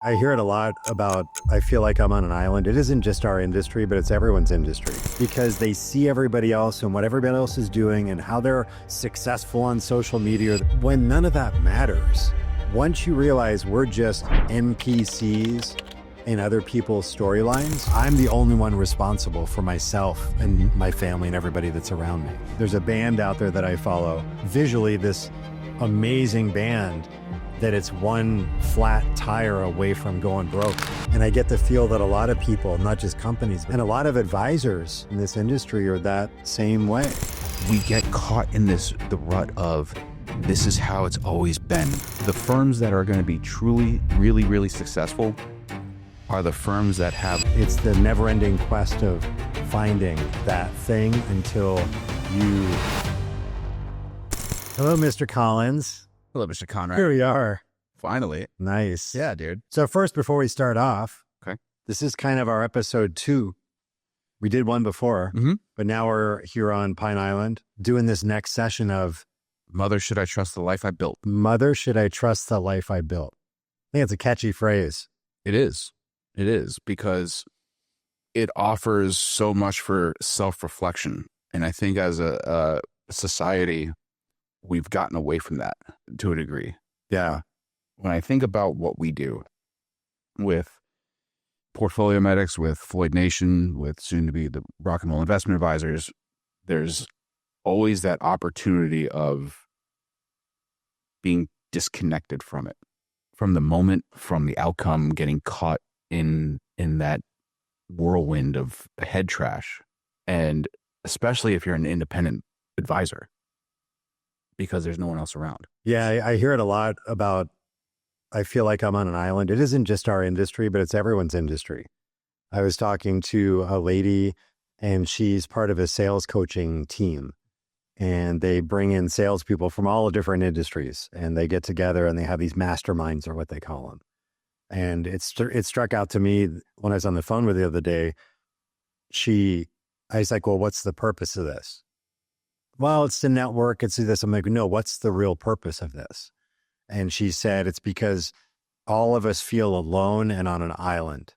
I hear it a lot about, I feel like I'm on an island. It isn't just our industry, but it's everyone's industry because they see everybody else and what everybody else is doing and how they're successful on social media when none of that matters. Once you realize we're just NPCs in other people's storylines, I'm the only one responsible for myself and my family and everybody that's around me. There's a band out there that I follow, visually this amazing band that it's one flat tire away from going broke. And I get the feel that a lot of people, not just companies, and a lot of advisors in this industry are that same way. We get caught in the rut of this is how it's always been. The firms that are going to be truly, really, really successful are the firms that have... It's the never-ending quest of finding that thing until you... Hello, Mr. Collins. Hello, Mr. Conrath. Here we are. Finally. Nice. Yeah, dude. So first, before we start off, okay, this is kind of our episode 2. We did one before, but now we're here on Pine Island doing this next session of Mother, Should I Trust the Life I Built? Mother, Should I Trust the Life I Built? I think it's a catchy phrase. It is. It is, because it offers so much for self-reflection. And I think as a society, we've gotten away from that to a degree. Yeah. When I think about what we do with Portfolio Medics, with Floyd Nation, with soon to be the Rock and Roll Investment Advisors, there's always that opportunity of being disconnected from it, from the moment, from the outcome, getting caught in that whirlwind of head trash. And especially if you're an independent advisor, because there's no one else around. Yeah, I hear it a lot about, I feel like I'm on an island. It isn't just our industry, but it's everyone's industry. I was talking to a lady and she's part of a sales coaching team, and they bring in salespeople from all the different industries and they get together and they have these masterminds, or what they call them. And it struck out to me when I was on the phone with her the other day. I was like, well, what's the purpose of this? Well, it's to network, it's this. I'm like, no, what's the real purpose of this? And she said, it's because all of us feel alone and on an island.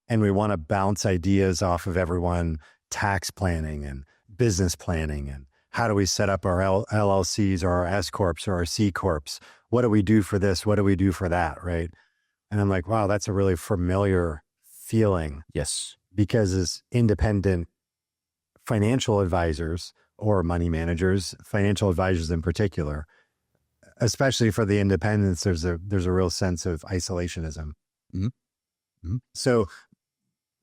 And we want to bounce ideas off of everyone, tax planning and business planning. And how do we set up our LLCs or our S Corps or our C Corps? What do we do for this? What do we do for that? Right. And I'm like, wow, that's a really familiar feeling. Yes. Because as independent financial advisors or money managers, financial advisors in particular, especially for the independents, there's a real sense of isolationism. Mm-hmm. Mm-hmm. So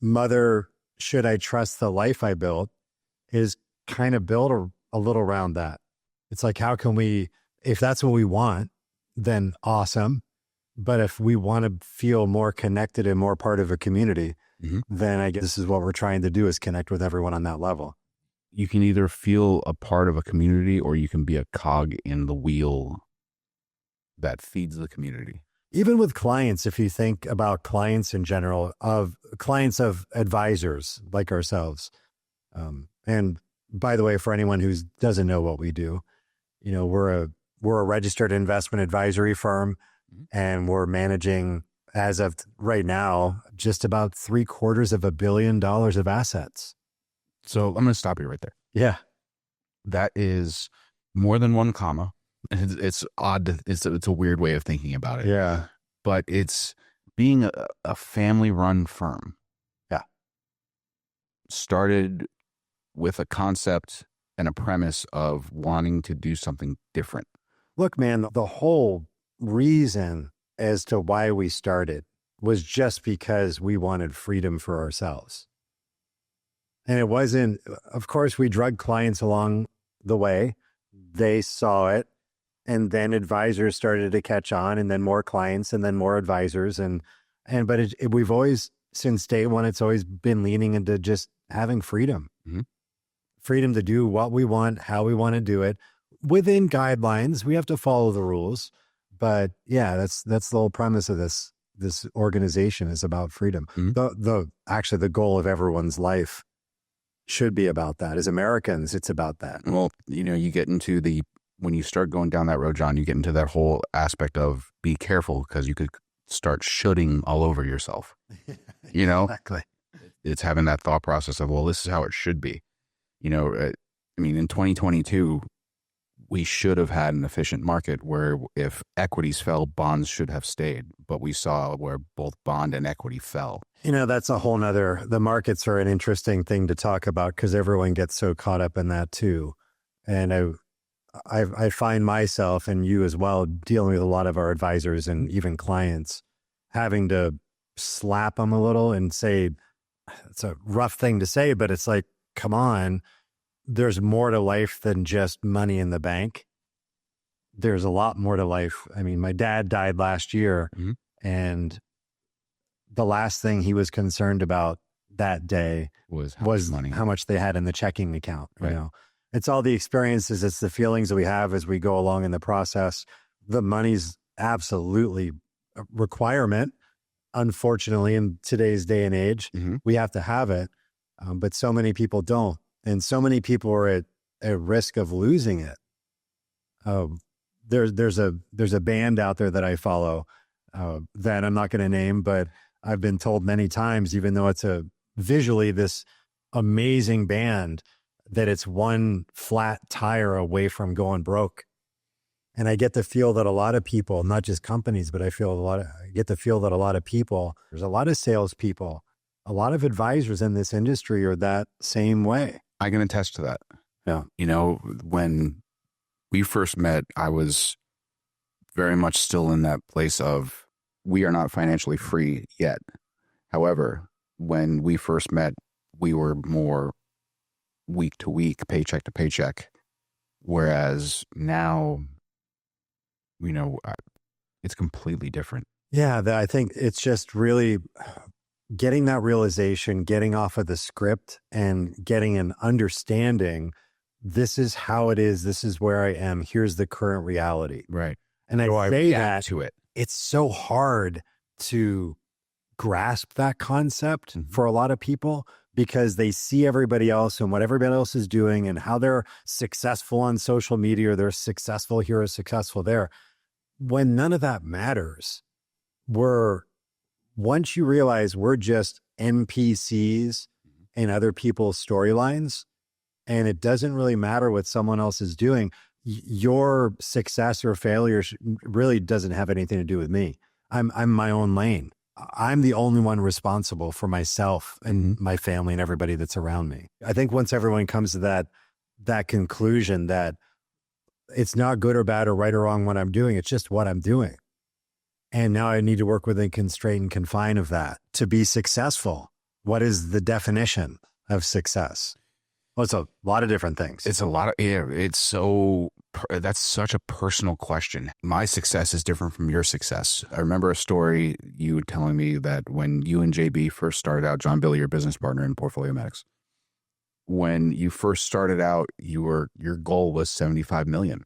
Mother, Should I Trust the Life I Built is kind of built a little around that. It's like, how can we, if that's what we want, then awesome. But if we want to feel more connected and more part of a community, then I guess this is what we're trying to do, is connect with everyone on that level. You can either feel a part of a community or you can be a cog in the wheel that feeds the community. Even with clients, if you think about clients in general, of clients of advisors like ourselves. And by the way, for anyone who doesn't know what we do, we're a registered investment advisory firm, and we're managing, as of right now, just about $750 million of assets. So I'm going to stop you right there. Yeah. That is more than one comma. It's odd. It's a weird way of thinking about it. Yeah. But it's being a family-run firm. Yeah. Started with a concept and a premise of wanting to do something different. Look, man, the whole reason as to why we started was just because we wanted freedom for ourselves. And it wasn't, of course, we drugged clients along the way. They saw it. And then advisors started to catch on, and then more clients, and then more advisors. But we've always, since day one, it's always been leaning into just having freedom. Mm-hmm. Freedom to do what we want, how we want to do it, within guidelines. We have to follow the rules. But yeah, that's the whole premise of this organization, is about freedom. Mm-hmm. Actually, the goal of everyone's life should be about that. As Americans, it's about that. Well, you get into when you start going down that road, John, you get into that whole aspect of be careful, because you could start shoulding all over yourself. You know, Exactly. it's having that thought process of, well, this is how it should be. You know, I mean, in 2022, we should have had an efficient market where if equities fell, bonds should have stayed. But we saw where both bond and equity fell. You know, that's a whole nother, the markets are an interesting thing to talk about because everyone gets so caught up in that too. And I find myself, and you as well, dealing with a lot of our advisors and even clients, having to slap them a little and say, it's a rough thing to say, but it's like, come on, there's more to life than just money in the bank. There's a lot more to life. I mean, my dad died last year, and the last thing he was concerned about that day Was money, how much they had in the checking account. Right. You know, it's all the experiences, it's the feelings that we have as we go along in the process. The money's absolutely a requirement. Unfortunately, in today's day and age, we have to have it, but so many people don't, and so many people are at risk of losing it. There's a band out there that I follow that I'm not going to name, but I've been told many times, even though it's visually this amazing band, that it's one flat tire away from going broke. And I get the feel that a lot of people, not just companies, but I get the feel that a lot of people, there's a lot of salespeople, a lot of advisors in this industry are that same way. I can attest to that. Yeah. You know, when we first met, I was very much still in that place of, we are not financially free yet. However, when we first met, we were more week to week, paycheck to paycheck. Whereas now, you know, it's completely different. Yeah, I think it's just really getting that realization, getting off of the script and getting an understanding. This is how it is. This is where I am. Here's the current reality. Right. And I say that to it. It's so hard to grasp that concept for a lot of people because they see everybody else and what everybody else is doing and how they're successful on social media, or they're successful here or successful there. When none of that matters, once you realize we're just NPCs in other people's storylines, and it doesn't really matter what someone else is doing, your success or failure really doesn't have anything to do with me. I'm my own lane. I'm the only one responsible for myself and my family and everybody that's around me. I think once everyone comes to that conclusion that it's not good or bad or right or wrong what I'm doing, it's just what I'm doing. And now I need to work within constraint and confine of that to be successful. What is the definition of success? Well, it's a lot of different things. It's a lot of, that's such a personal question. My success is different from your success. I remember a story you telling me that when you and JB first started out, John Billy, your business partner in Portfolio Medics, when you first started out, your goal was 75 million.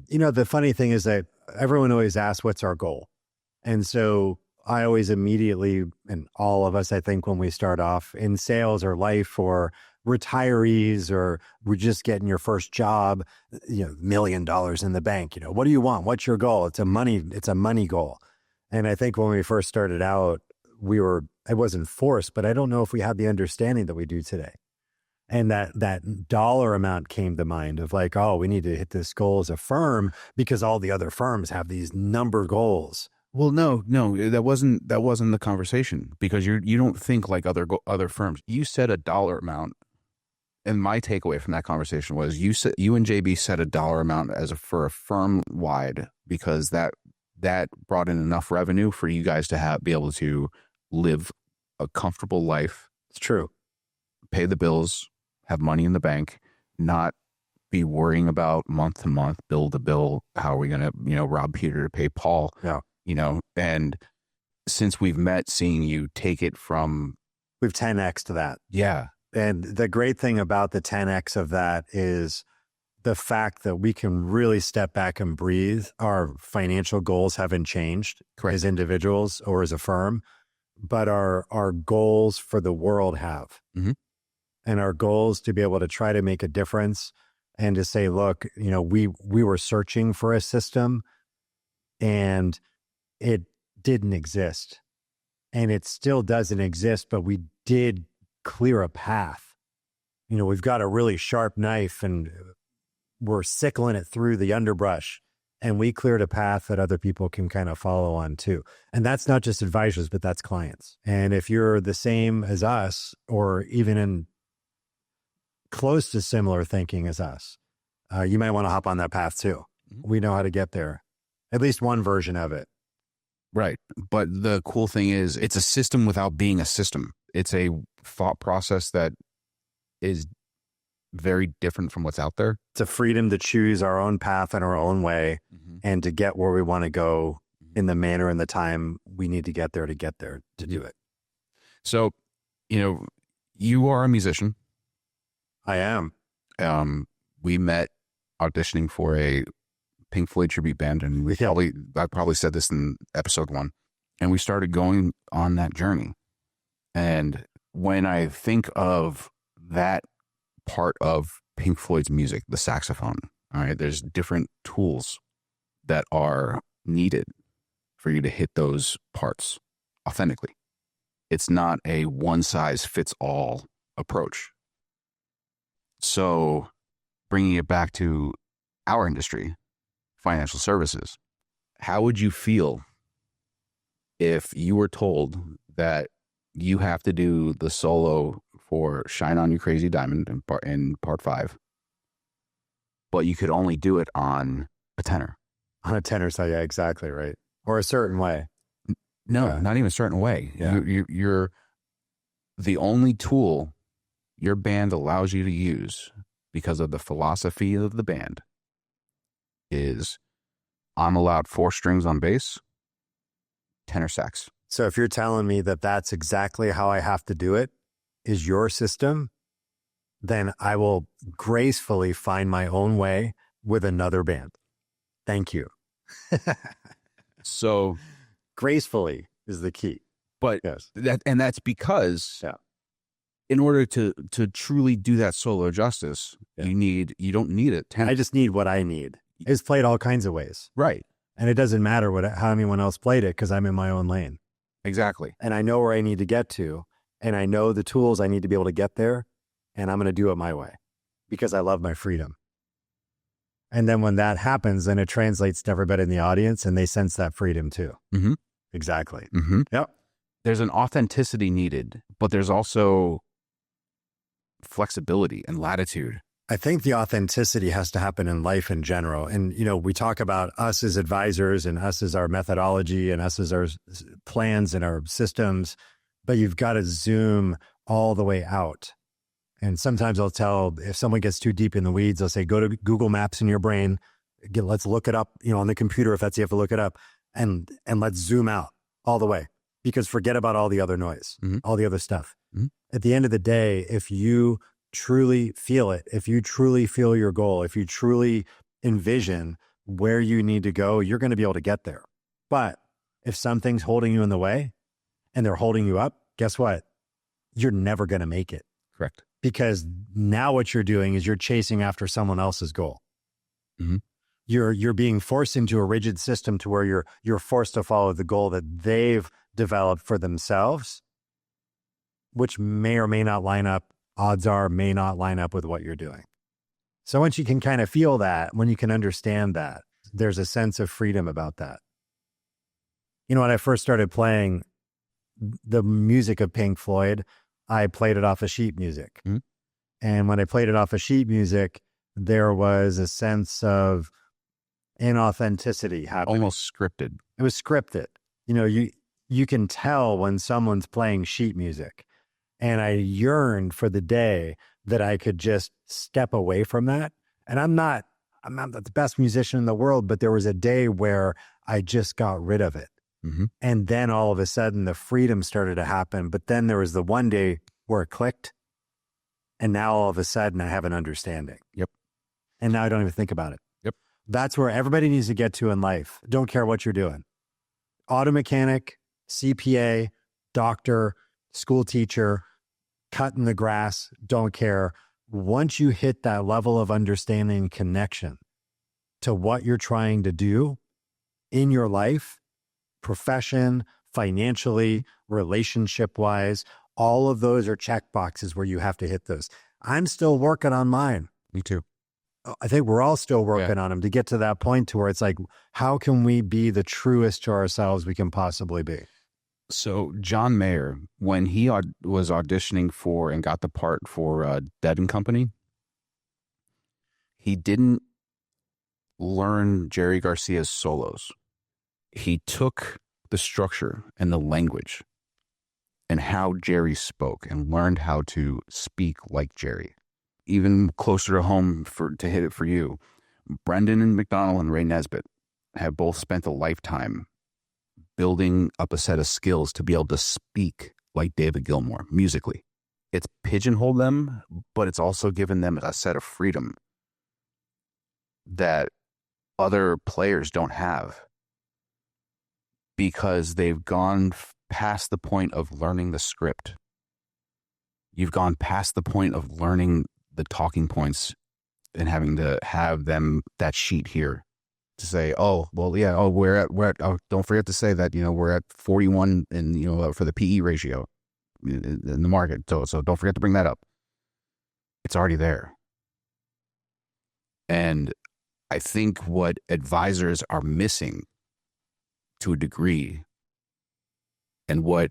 You know, the funny thing is that everyone always asks, what's our goal? And so I always immediately, and all of us, I think, when we start off in sales or life or retirees, or we're just getting your first job, you know, $1 million in the bank, you know, what do you want? What's your goal? It's a money goal. And I think when we first started out, it wasn't forced, but I don't know if we had the understanding that we do today. And that dollar amount came to mind of like, oh, we need to hit this goal as a firm because all the other firms have these number goals. Well, no, that wasn't the conversation, because you don't think like other firms. You said a dollar amount, and my takeaway from that conversation was you and JB set a dollar amount for a firm wide, because that brought in enough revenue for you guys to be able to live a comfortable life. It's true. Pay the bills, have money in the bank, not be worrying about month to month, bill to bill. How are we going to, rob Peter to pay Paul? Yeah. And since we've met, seeing you take it from... We've 10x to that. Yeah. And the great thing about the 10x of that is the fact that we can really step back and breathe. Our financial goals haven't changed as individuals or as a firm, but our goals for the world have. And our goals to be able to try to make a difference and to say, look, we were searching for a system, and didn't exist. And it still doesn't exist, but we did clear a path. You know, we've got a really sharp knife and we're sickling it through the underbrush, and we cleared a path that other people can kind of follow on too. And that's not just advisors, but that's clients. And if you're the same as us, or even in close to similar thinking as us, you might want to hop on that path too. We know how to get there, at least one version of it. Right. But the cool thing is it's a system without being a system. It's a thought process that is very different from what's out there. It's a freedom to choose our own path and our own way, and to get where we want to go in the manner and the time we need to get there to do it. So, you know, you are a musician. I am. We met auditioning for a Pink Floyd tribute band, and I probably said this in episode 1, and we started going on that journey. And when I think of that part of Pink Floyd's music, the saxophone, all right, there's different tools that are needed for you to hit those parts authentically. It's not a one size fits all approach. So bringing it back to our industry, financial services, how would you feel if you were told that you have to do the solo for Shine On You Crazy Diamond in part 5, but you could only do it on a tenor? On a tenor side, yeah, exactly right. Or a certain way. No, not even a certain way. Yeah. You're the only tool your band allows you to use, because of the philosophy of the band, is I'm allowed 4 strings on bass, tenor sax. So if you're telling me that that's exactly how I have to do it, is your system, then I will gracefully find my own way with another band. Thank you. So gracefully is the key. But yes, that's because in order to truly do that solo justice, you don't need a tenor. I just need what I need. It's played all kinds of ways. Right. And it doesn't matter how anyone else played it, because I'm in my own lane. Exactly. And I know where I need to get to, and I know the tools I need to be able to get there, and I'm going to do it my way because I love my freedom. And then when that happens, then it translates to everybody in the audience, and they sense that freedom too. Mm-hmm. Exactly. Mm-hmm. Yep. There's an authenticity needed, but there's also flexibility and latitude. I think the authenticity has to happen in life in general. And, you know, we talk about us as advisors and us as our methodology and us as our plans and our systems, but you've got to zoom all the way out. And sometimes I'll tell, if someone gets too deep in the weeds, I'll say, go to Google Maps in your brain. Let's look it up, you know, on the computer, if that's, you have to look it up, and let's zoom out all the way, because forget about all the other noise, all the other stuff. Mm-hmm. At the end of the day, if you truly feel it, if you truly feel your goal, if you truly envision where you need to go, you're going to be able to get there. But if something's holding you in the way and they're holding you up, guess what? You're never going to make it. Correct. Because now what you're doing is you're chasing after someone else's goal. Mm-hmm. You're being forced into a rigid system to where you're forced to follow the goal that they've developed for themselves, which may or may not line up. Odds are may not line up with what you're doing. So once you can kind of feel that, when you can understand that, there's a sense of freedom about that. You know, when I first started playing the music of Pink Floyd, I played it off of sheet music. Mm-hmm. And when I played it off of sheet music, there was a sense of inauthenticity happening. Almost scripted. It was scripted. You know, you can tell when someone's playing sheet music. And I yearned for the day that I could just step away from that. And I'm not the best musician in the world, but there was a day where I just got rid of it. Mm-hmm. And then all of a sudden the freedom started to happen. But then there was the one day where it clicked. And now all of a sudden I have an understanding. Yep. And now I don't even think about it. Yep. That's where everybody needs to get to in life. Don't care what you're doing. Auto mechanic, CPA, doctor, school teacher, cutting the grass, don't care. Once you hit that level of understanding and connection to what you're trying to do in your life, profession, financially, relationship-wise. All of those are check boxes where you have to hit those. I'm still working on mine. Me too. I think we're all still working on them to get to that point to where it's like, how can we be the truest to ourselves we can possibly be? So John Mayer, when he was auditioning for and got the part for Dead and Company, he didn't learn Jerry Garcia's solos. He took the structure and the language and how Jerry spoke and learned how to speak like Jerry. Even closer to home to hit it for you, Brendan and McDonald and Ray Nesbitt have both spent a lifetime building up a set of skills to be able to speak like David Gilmour musically. It's pigeonholed them, but it's also given them a set of freedom that other players don't have, because they've gone past the point of learning the script. You've gone past the point of learning the talking points and having to have them, that sheet here to say, oh, well, yeah, oh, we're at, oh, don't forget to say that, we're at 41 in, for the PE ratio in the market. So don't forget to bring that up. It's already there. And I think what advisors are missing to a degree, and what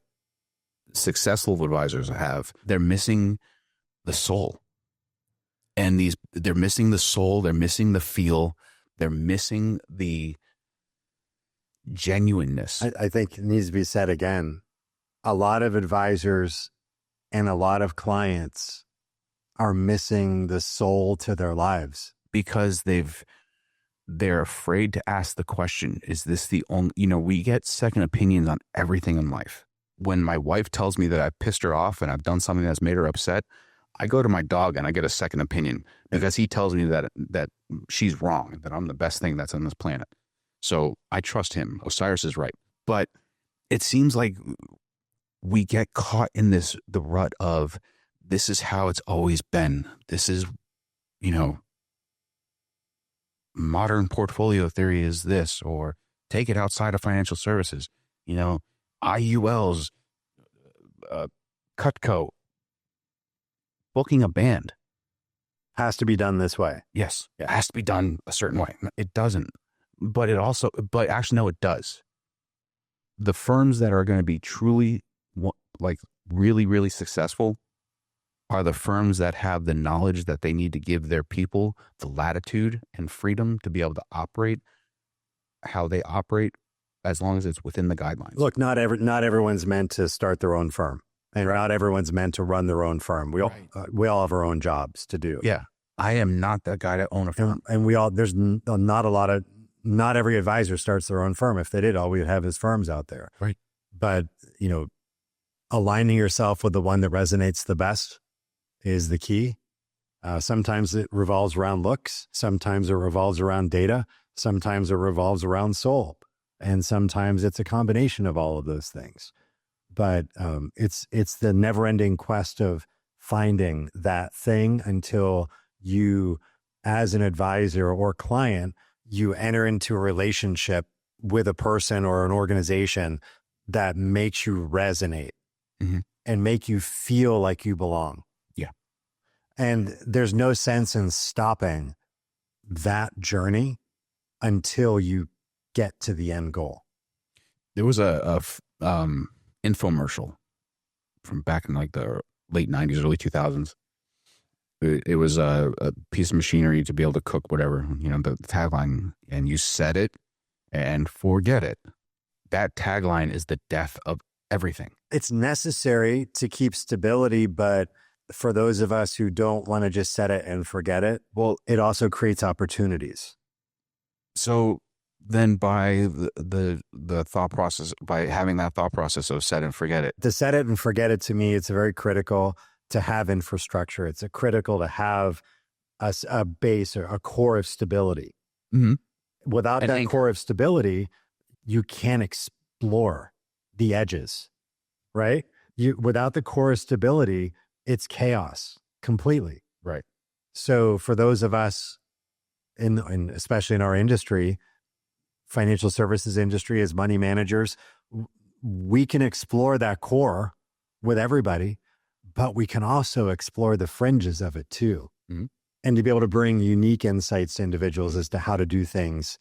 successful advisors have, they're missing the soul. And they're missing the soul, they're missing the feel, they're missing the genuineness. I think it needs to be said again. A lot of advisors and a lot of clients are missing the soul to their lives because they're afraid to ask the question, is this the only, we get second opinions on everything in life. When my wife tells me that I pissed her off and I've done something that's made her upset, I go to my dog and I get a second opinion because he tells me that she's wrong, that I'm the best thing that's on this planet. So I trust him. Osiris is right. But it seems like we get caught in the rut of, this is how it's always been. This is, modern portfolio theory is this, or take it outside of financial services, IULs, Cutco, booking a band has to be done this way. Yes. It has to be done a certain way. It doesn't, but actually, no, it does. The firms that are going to be truly really, really successful are the firms that have the knowledge that they need to give their people the latitude and freedom to be able to operate how they operate, as long as it's within the guidelines. Look, not everyone's meant to start their own firm, and not everyone's meant to run their own firm. We all have our own jobs to do. Yeah. I am not that guy to own a firm. And there's not every advisor starts their own firm. If they did, all we'd have is firms out there. Right. But, aligning yourself with the one that resonates the best is the key. Sometimes it revolves around looks. Sometimes it revolves around data. Sometimes it revolves around soul. And sometimes it's a combination of all of those things. But it's the never-ending quest of finding that thing until you, as an advisor or client, you enter into a relationship with a person or an organization that makes you resonate and make you feel like you belong. Yeah. And there's no sense in stopping that journey until you get to the end goal. There was a infomercial from back in the late 90s, early 2000s. It was a piece of machinery to be able to cook whatever, the tagline, and you set it and forget it. That tagline is the death of everything. It's necessary to keep stability, but for those of us who don't want to just set it and forget it, well, it also creates opportunities. So then by the thought process, by having that thought process of set and forget it. To set it and forget it, to me, it's very critical to have infrastructure. It's critical to have a base or a core of stability. Mm-hmm. Without that core of stability, you can't explore the edges, right? Without the core of stability, it's chaos completely. Right. So for those of us, in especially in our industry, financial services industry as money managers, we can explore that core with everybody, but we can also explore the fringes of it too. Mm-hmm. And to be able to bring unique insights to individuals as to how to do things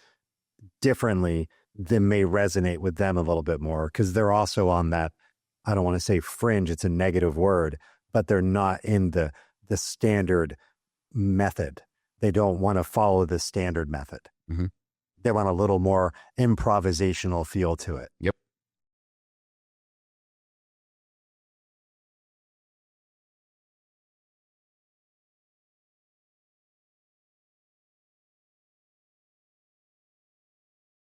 differently that may resonate with them a little bit more, because they're also on that, I don't want to say fringe, it's a negative word, but they're not in the standard method. They don't want to follow the standard method. Mm-hmm. They want a little more improvisational feel to it. Yep.